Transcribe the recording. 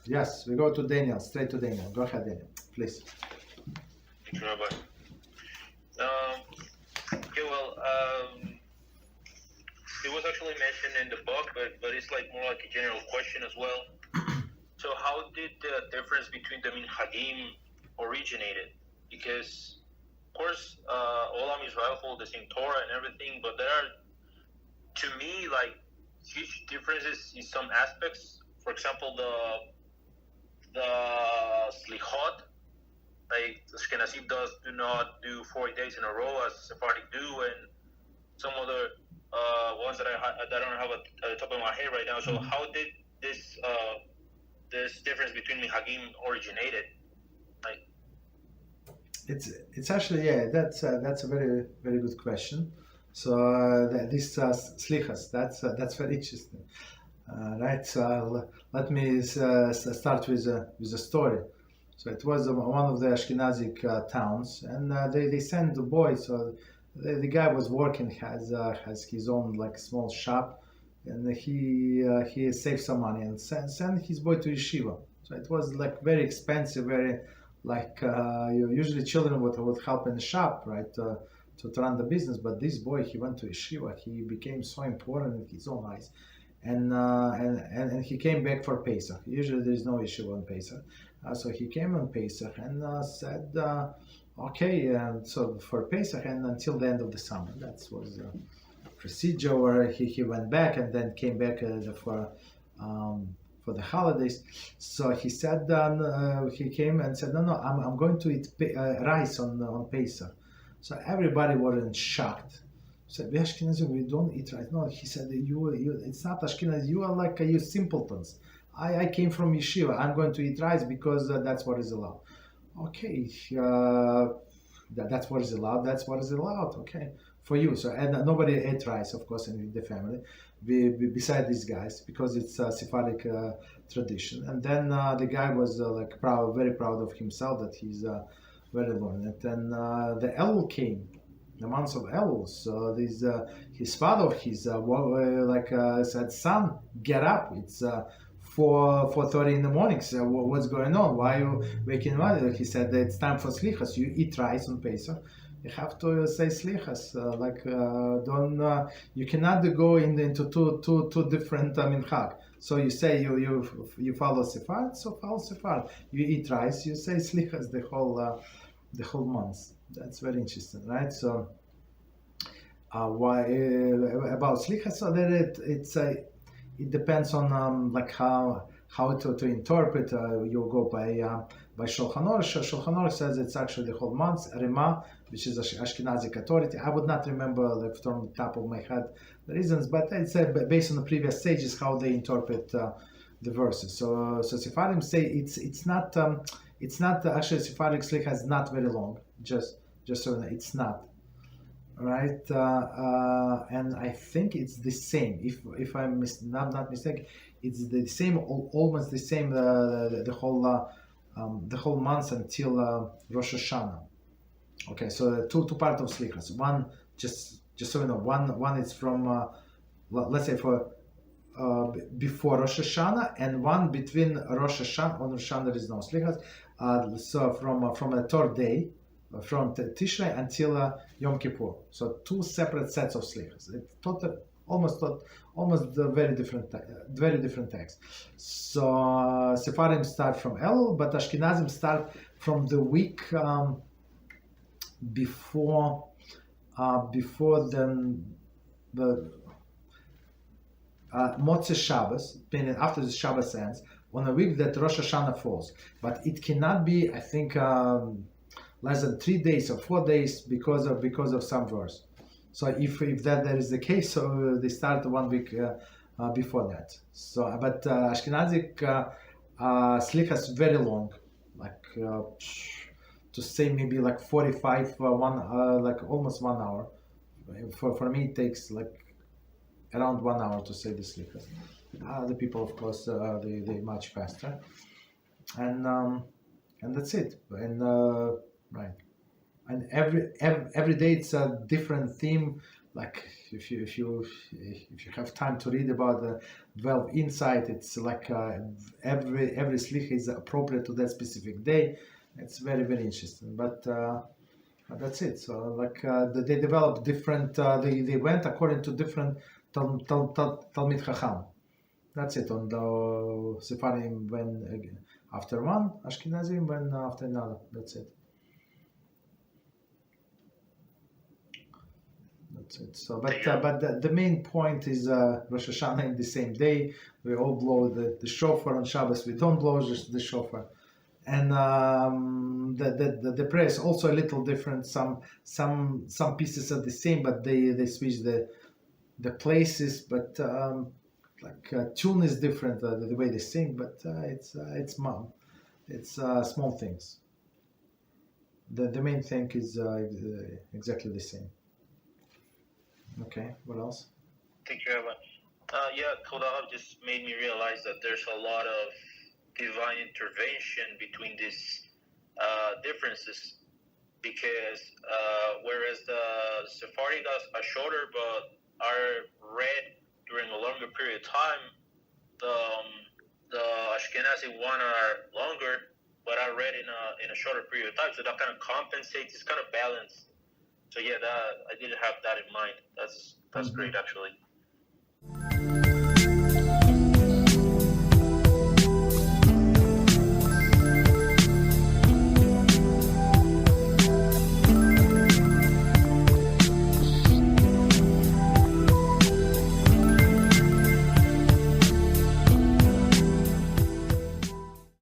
Yes, we go to Daniel, straight to Daniel. Go ahead, Daniel, please. Thank you, Rabbi. Okay, well, it was actually mentioned in the book, but it's like more like a general question as well. So how did the difference between the Minhagim originated? Because, of course, all Am Israel follow the same Torah and everything, but there are, to me, like, huge differences in some aspects. For example, the slichot, like Ashkenazic do not do 40 days in a row as Sefardic do, and some other ones that I don't have at the top of my head right now. So how did this difference between Minhagim originated? Like, it's actually, yeah, that's a very very good question. So this slichas, that's very interesting, right? So let me start with a story. So it was one of the Ashkenazic towns, and they sent the boy. So the guy was working, has his own like small shop, and he saved some money and sent his boy to yeshiva. So it was like very expensive, very like usually children would help in the shop, right, to run the business. But this boy, he went to yeshiva. He became so important in his own eyes, and he came back for Pesach. Usually there is no yeshiva on Pesach. So he came on Pesach and said, okay, so for Pesach and until the end of the summer. That was the procedure where he went back and then came back for the holidays. So he said, he came and said, no, I'm going to eat rice on Pesach. So everybody was shocked. Said, we Ashkenazi, we don't eat rice. No, he said, it's not Ashkenazi, you are like you simpletons. I came from yeshiva. I'm going to eat rice because that's what is allowed. Okay, that's what is allowed. That's what is allowed. Okay, for you. So and nobody ate rice, of course, in the family, beside these guys, because it's a Sephardic tradition. And then the guy was like very proud of himself that he's very learned. And the Elul came. The months of Elul. So his father, said, son, get up. It's 4:30 in the morning. So what's going on? Why are you waking up? He said, it's time for slichas. You eat rice on Pesach. You have to say slichas. You cannot go into two different minhag. So you say you follow Sephard, so follow Sephard. You eat rice. You say slichas the whole month. That's very interesting, right? So why about slichas? So that it depends on like how to interpret. You go by Shulchan Aruch. Shulchan Aruch says it's actually the whole month. Rima, which is Ashkenazic authority. I would not remember from the top of my head the reasons, but it's based on the previous stages how they interpret the verses. So Sephardim say it's not actually Sephardic slicha is not very long. Just so it's not. Right, and I think it's the same. If I'm not mistaken, it's the same, almost the same. The whole month until Rosh Hashanah. Okay, so two parts of slichas. One, just so you know, one is from let's say for before Rosh Hashanah, and one between Rosh Hashanah. On Rosh Hashanah there is no slichas. So from the third day. From Tishrei until Yom Kippur, so two separate sets of slichas. It's almost the very different texts. So Sephardim start from Elul, but Ashkenazim start from the week before the Motzei Shabbos, meaning after the Shabbos ends, on a week that Rosh Hashanah falls. But it cannot be, I think, less than 3 days or 4 days because of some verse. So if that is the case, so they start 1 week before that. So but Ashkenazic slichas very long, like to say maybe like 45 like almost 1 hour. For me it takes like around 1 hour to say the slichas. The people, of course, they much faster, and that's it. And right, and every day it's a different theme, like if you have time to read about the 12 insight, it's like every slicha is appropriate to that specific day. It's very very interesting. But that's it. So like they developed different. They went according to different Talmid Chacham. That's it. On the Sefardim when after one, Ashkenazim when after another. That's it. That's it. So, but the main point is Rosh Hashanah in the same day. We all blow the shofar on Shabbos. We don't blow just the shofar, and the prayer is also a little different. Some pieces are the same, but they switch the places. But tune is different, the way they sing. But it's small things. The main thing is exactly the same. Okay, what else? Thank you, Rabbi. Torah just made me realize that there's a lot of divine intervention between these differences, because whereas the Sefardic are shorter but are read during a longer period of time, the Ashkenazic one are longer but are read in a shorter period of time. So that kind of compensates. It's kind of balanced. So yeah, I didn't have that in mind. That's great, actually.